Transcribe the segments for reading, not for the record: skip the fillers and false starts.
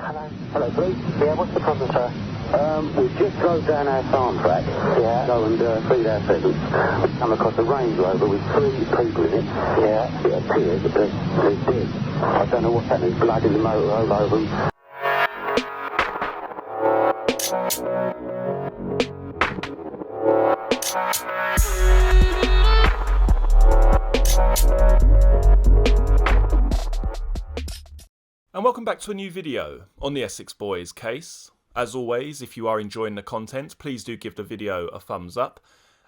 Hello. Hello, please. Yeah, what's the problem, sir? We just drove down our farm track. Yeah. Go and feed our pheasants. We come across a Range Rover with 3 people in it. Yeah. It appears that they're dead. I don't know what's happening. Blood in the motor all over them. And welcome back to a new video on the Essex Boys case. As always, if you are enjoying the content, please do give the video a thumbs up.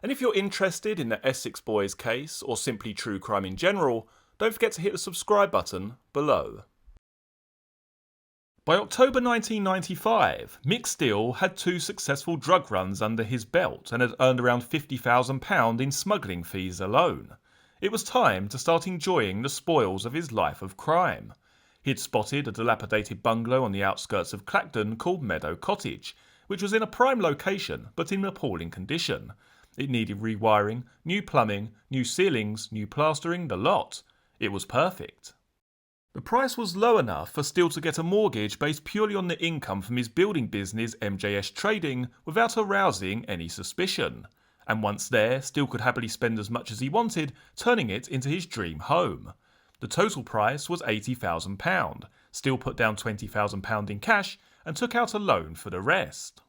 And if you're interested in the Essex Boys case, or simply true crime in general, don't forget to hit the subscribe button below. By October 1995, Mick Steele had 2 successful drug runs under his belt and had earned around £50,000 in smuggling fees alone. It was time to start enjoying the spoils of his life of crime. He'd spotted a dilapidated bungalow on the outskirts of Clacton called Meadow Cottage, which was in a prime location but in appalling condition. It needed rewiring, new plumbing, new ceilings, new plastering, the lot. It was perfect. The price was low enough for Steele to get a mortgage based purely on the income from his building business MJS Trading without arousing any suspicion. And once there, Steele could happily spend as much as he wanted, turning it into his dream home. The total price was £80,000. Steele put down £20,000 in cash and took out a loan for the rest.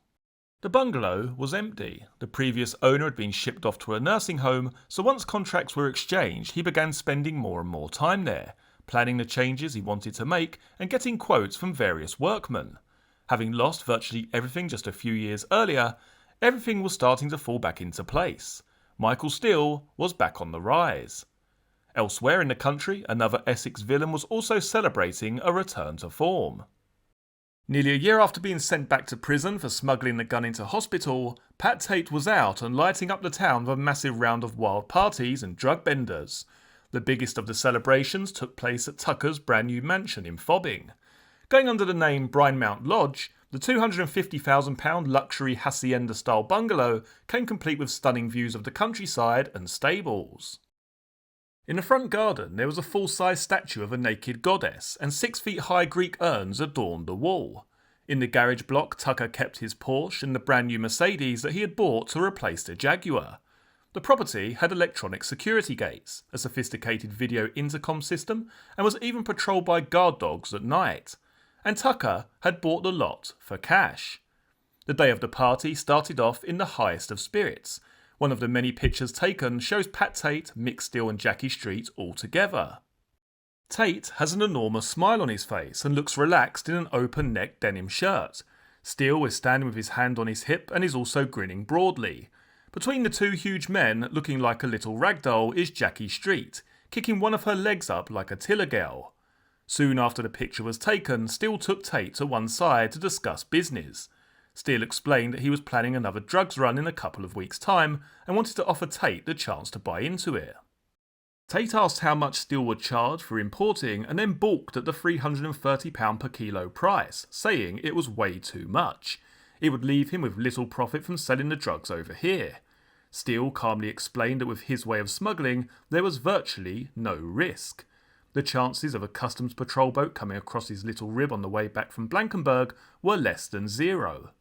The bungalow was empty. The previous owner had been shipped off to a nursing home, so once contracts were exchanged, he began spending more and more time there, planning the changes he wanted to make and getting quotes from various workmen. Having lost virtually everything just a few years earlier, everything was starting to fall back into place. Michael Steele was back on the rise. Elsewhere in the country, another Essex villain was also celebrating a return to form. Nearly a year after being sent back to prison for smuggling the gun into hospital, Pat Tate was out and lighting up the town with a massive round of wild parties and drug benders. The biggest of the celebrations took place at Tucker's brand new mansion in Fobbing. Going under the name Brine Mount Lodge, the £250,000 luxury hacienda-style bungalow came complete with stunning views of the countryside and stables. In the front garden there was a full-size statue of a naked goddess, and 6-feet-high Greek urns adorned the wall. In the garage block, Tucker kept his Porsche and the brand new Mercedes that he had bought to replace the Jaguar. The property had electronic security gates, a sophisticated video intercom system, and was even patrolled by guard dogs at night. And Tucker had bought the lot for cash. The day of the party started off in the highest of spirits. One of the many pictures taken shows Pat Tate, Mick Steele and Jackie Street all together. Tate has an enormous smile on his face and looks relaxed in an open-neck denim shirt. Steele is standing with his hand on his hip and is also grinning broadly. Between the 2 huge men, looking like a little ragdoll, is Jackie Street, kicking one of her legs up like a tiller girl. Soon after the picture was taken, Steele took Tate to one side to discuss business. Steele explained that he was planning another drugs run in a couple of weeks' time and wanted to offer Tate the chance to buy into it. Tate asked how much Steele would charge for importing and then balked at the £330 per kilo price, saying it was way too much. It would leave him with little profit from selling the drugs over here. Steele calmly explained that with his way of smuggling, there was virtually no risk. The chances of a customs patrol boat coming across his little rib on the way back from Blankenberg were less than 0.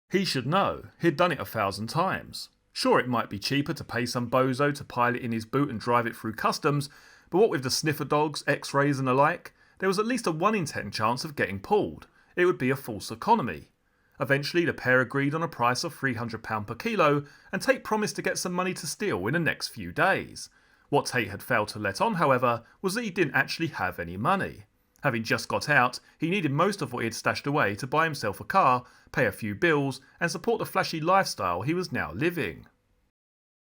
He should know, he'd done it 1,000 times. Sure, it might be cheaper to pay some bozo to pile it in his boot and drive it through customs, but what with the sniffer dogs, x-rays and the like, there was at least a 1 in 10 chance of getting pulled. It would be a false economy. Eventually the pair agreed on a price of £300 per kilo, and Tate promised to get some money to Steele in the next few days. What Tate had failed to let on, however, was that he didn't actually have any money. Having just got out, he needed most of what he had stashed away to buy himself a car, pay a few bills, and support the flashy lifestyle he was now living.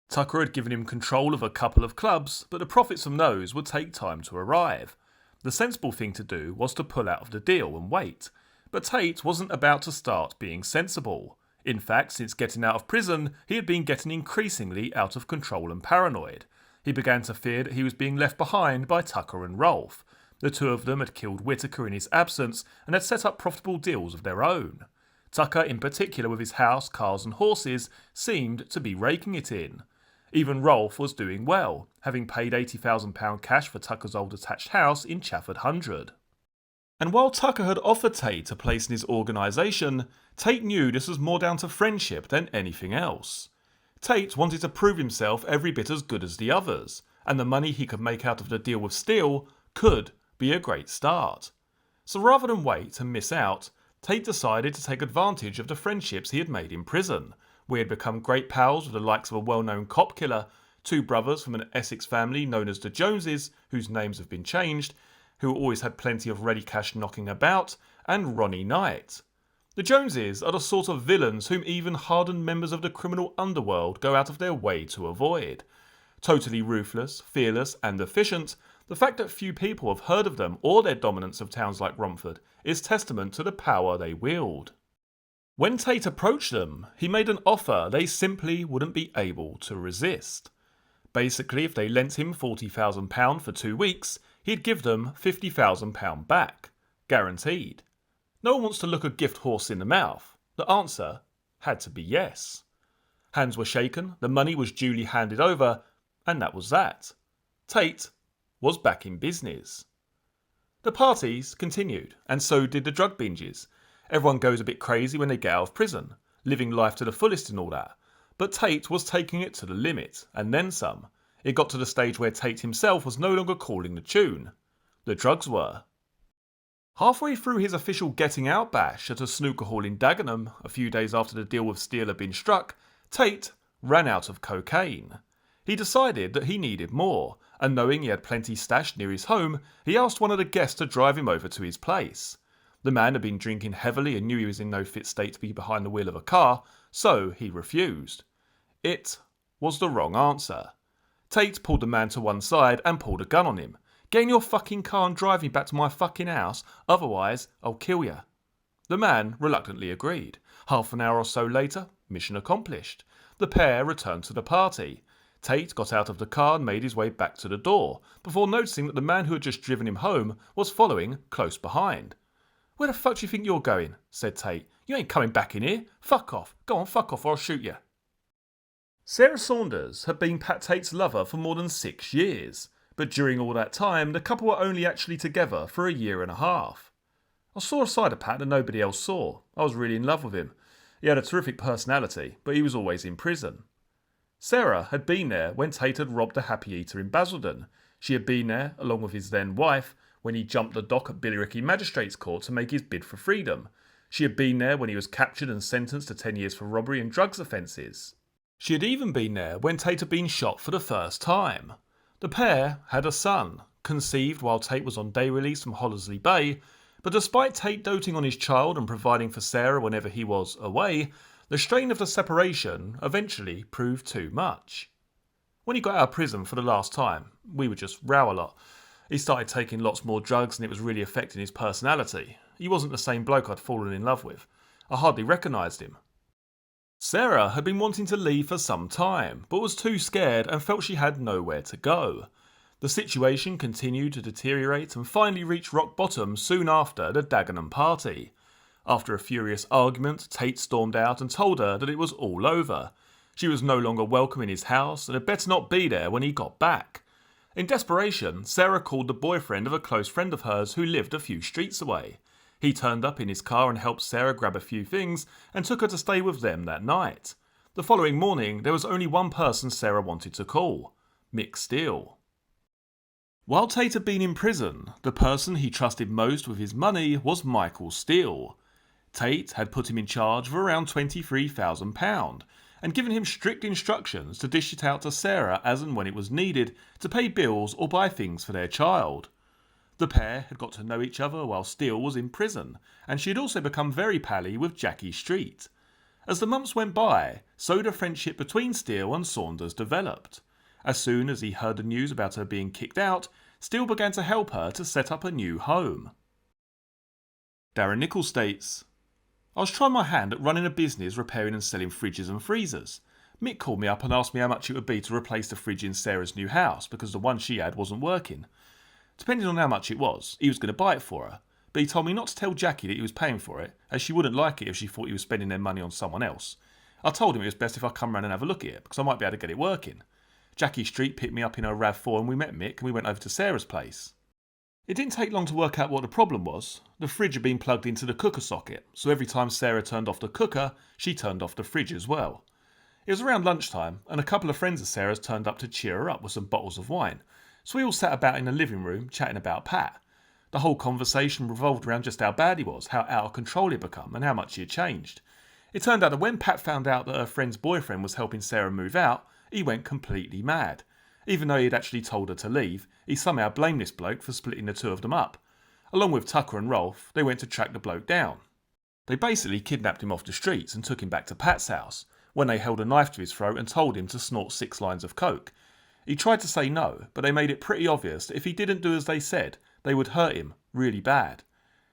Tucker had given him control of a couple of clubs, but the profits from those would take time to arrive. The sensible thing to do was to pull out of the deal and wait. But Tate wasn't about to start being sensible. In fact, since getting out of prison, he had been getting increasingly out of control and paranoid. He began to fear that he was being left behind by Tucker and Rolfe. The 2 of them had killed Whittaker in his absence and had set up profitable deals of their own. Tucker, in particular with his house, cars and horses, seemed to be raking it in. Even Rolfe was doing well, having paid £80,000 cash for Tucker's old attached house in Chafford 100. And while Tucker had offered Tate a place in his organisation, Tate knew this was more down to friendship than anything else. Tate wanted to prove himself every bit as good as the others, and the money he could make out of the deal with Steele could be a great start. So rather than wait and miss out, Tate decided to take advantage of the friendships he had made in prison, where he had become great pals with the likes of a well-known cop killer, two brothers from an Essex family known as the Joneses, whose names have been changed, who always had plenty of ready cash knocking about, and Ronnie Knight. The Joneses are the sort of villains whom even hardened members of the criminal underworld go out of their way to avoid. Totally ruthless, fearless, and efficient, the fact that few people have heard of them or their dominance of towns like Romford is testament to the power they wield. When Tate approached them, he made an offer they simply wouldn't be able to resist. Basically, if they lent him £40,000 for 2 weeks, he'd give them £50,000 back. Guaranteed. No one wants to look a gift horse in the mouth. The answer had to be yes. Hands were shaken, the money was duly handed over, and that was that. Tate was back in business. The parties continued, and so did the drug binges. Everyone goes a bit crazy when they get out of prison, living life to the fullest and all that. But Tate was taking it to the limit, and then some. It got to the stage where Tate himself was no longer calling the tune. The drugs were. Halfway through his official getting out bash at a snooker hall in Dagenham, a few days after the deal with Steele had been struck, Tate ran out of cocaine. He decided that he needed more, and knowing he had plenty stashed near his home, he asked one of the guests to drive him over to his place. The man had been drinking heavily and knew he was in no fit state to be behind the wheel of a car, so he refused. It was the wrong answer. Tate pulled the man to one side and pulled a gun on him. "Get in your fucking car and drive me back to my fucking house, otherwise I'll kill you." The man reluctantly agreed. Half an hour or so later, mission accomplished. The pair returned to the party. Tate got out of the car and made his way back to the door, before noticing that the man who had just driven him home was following close behind. "Where the fuck do you think you're going?" said Tate. "You ain't coming back in here. Fuck off. Go on, fuck off or I'll shoot you." Sarah Saunders had been Pat Tate's lover for more than 6 years, but during all that time, the couple were only actually together for a year and a half. I saw a side of Pat that nobody else saw. I was really in love with him. He had a terrific personality, but he was always in prison. Sarah had been there when Tate had robbed a happy eater in Basildon. She had been there, along with his then wife, when he jumped the dock at Billericay Magistrates Court to make his bid for freedom. She had been there when he was captured and sentenced to 10 years for robbery and drugs offences. She had even been there when Tate had been shot for the first time. The pair had a son, conceived while Tate was on day release from Hollesley Bay, but despite Tate doting on his child and providing for Sarah whenever he was away, the strain of the separation eventually proved too much. When he got out of prison for the last time, we would just row a lot. He started taking lots more drugs and it was really affecting his personality. He wasn't the same bloke I'd fallen in love with. I hardly recognised him. Sarah had been wanting to leave for some time, but was too scared and felt she had nowhere to go. The situation continued to deteriorate and finally reached rock bottom soon after the Dagenham party. After a furious argument, Tate stormed out and told her that it was all over. She was no longer welcome in his house and had better not be there when he got back. In desperation, Sarah called the boyfriend of a close friend of hers who lived a few streets away. He turned up in his car and helped Sarah grab a few things and took her to stay with them that night. The following morning, there was only one person Sarah wanted to call: Mick Steele. While Tate had been in prison, the person he trusted most with his money was Michael Steele. Tate had put him in charge of around £23,000 and given him strict instructions to dish it out to Sarah as and when it was needed to pay bills or buy things for their child. The pair had got to know each other while Steele was in prison, and she had also become very pally with Jackie Street. As the months went by, so the friendship between Steele and Saunders developed. As soon as he heard the news about her being kicked out, Steele began to help her to set up a new home. Darren Nicholls states, "I was trying my hand at running a business repairing and selling fridges and freezers. Mick called me up and asked me how much it would be to replace the fridge in Sarah's new house because the one she had wasn't working. Depending on how much it was, he was going to buy it for her, but he told me not to tell Jackie that he was paying for it, as she wouldn't like it if she thought he was spending their money on someone else. I told him it was best if I come round and have a look at it, because I might be able to get it working. Jackie Street picked me up in her RAV4 and we met Mick and we went over to Sarah's place. It didn't take long to work out what the problem was. The fridge had been plugged into the cooker socket, so every time Sarah turned off the cooker, she turned off the fridge as well. It was around lunchtime, and a couple of friends of Sarah's turned up to cheer her up with some bottles of wine, so we all sat about in the living room chatting about Pat. The whole conversation revolved around just how bad he was, how out of control he'd become, and how much he had changed. It turned out that when Pat found out that her friend's boyfriend was helping Sarah move out, he went completely mad. Even though he had actually told her to leave, he somehow blamed this bloke for splitting the two of them up. Along with Tucker and Rolfe, they went to track the bloke down. They basically kidnapped him off the streets and took him back to Pat's house, when they held a knife to his throat and told him to snort 6 lines of coke. He tried to say no, but they made it pretty obvious that if he didn't do as they said, they would hurt him really bad.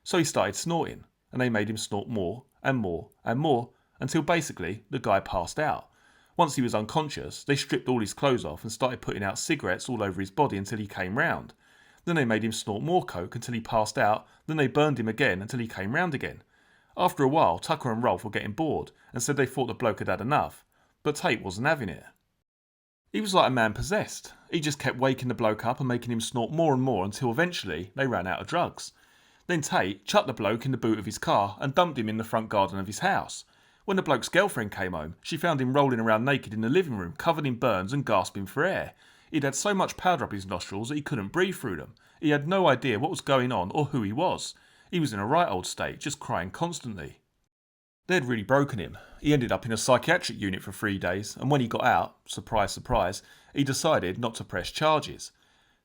So he started snorting, and they made him snort more and more and more, until basically the guy passed out. Once he was unconscious, they stripped all his clothes off and started putting out cigarettes all over his body until he came round. Then they made him snort more coke until he passed out, then they burned him again until he came round again. After a while, Tucker and Rolfe were getting bored and said they thought the bloke had had enough, but Tate wasn't having it. He was like a man possessed. He just kept waking the bloke up and making him snort more and more until eventually they ran out of drugs. Then Tate chucked the bloke in the boot of his car and dumped him in the front garden of his house. When the bloke's girlfriend came home, she found him rolling around naked in the living room, covered in burns and gasping for air. He'd had so much powder up his nostrils that he couldn't breathe through them. He had no idea what was going on or who he was. He was in a right old state, just crying constantly. They'd really broken him. He ended up in a psychiatric unit for 3 days, and when he got out, surprise, surprise, he decided not to press charges.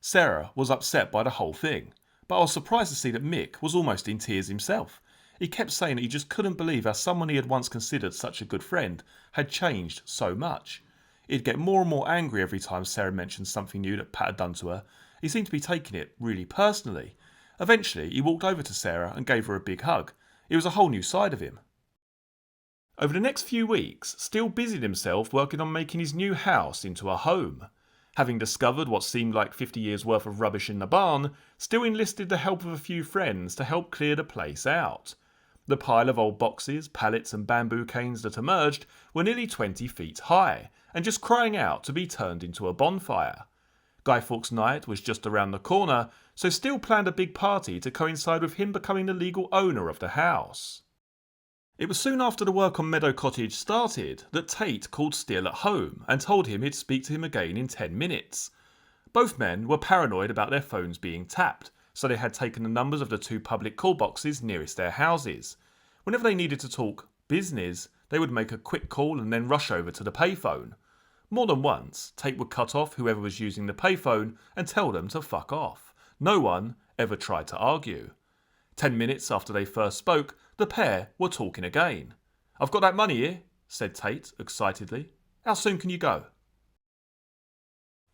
Sarah was upset by the whole thing, but I was surprised to see that Mick was almost in tears himself. He kept saying that he just couldn't believe how someone he had once considered such a good friend had changed so much. He'd get more and more angry every time Sarah mentioned something new that Pat had done to her. He seemed to be taking it really personally. Eventually, he walked over to Sarah and gave her a big hug. It was a whole new side of him. Over the next few weeks, Steele busied himself working on making his new house into a home. Having discovered what seemed like 50 years' worth of rubbish in the barn, Steele enlisted the help of a few friends to help clear the place out. The pile of old boxes, pallets and bamboo canes that emerged were nearly 20 feet high, and just crying out to be turned into a bonfire. Guy Fawkes' night was just around the corner, so Steele planned a big party to coincide with him becoming the legal owner of the house. It was soon after the work on Meadow Cottage started that Tate called Steele at home and told him he'd speak to him again in 10 minutes. Both men were paranoid about their phones being tapped, so they had taken the numbers of the 2 public call boxes nearest their houses. Whenever they needed to talk business, they would make a quick call and then rush over to the payphone. More than once, Tate would cut off whoever was using the payphone and tell them to fuck off. No one ever tried to argue. 10 minutes after they first spoke, the pair were talking again. "I've got that money here," said Tate excitedly. "How soon can you go?"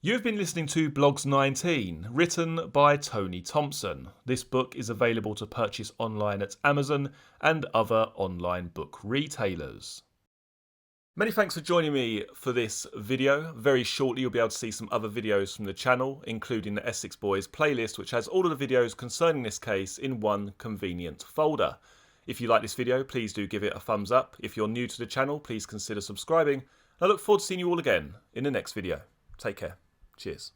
You've been listening to Blogs 19, written by Tony Thompson. This book is available to purchase online at Amazon and other online book retailers. Many thanks for joining me for this video. Very shortly you'll be able to see some other videos from the channel, including the Essex Boys playlist, which has all of the videos concerning this case in one convenient folder. If you like this video, please do give it a thumbs up. If you're new to the channel, please consider subscribing. I look forward to seeing you all again in the next video. Take care. Cheers.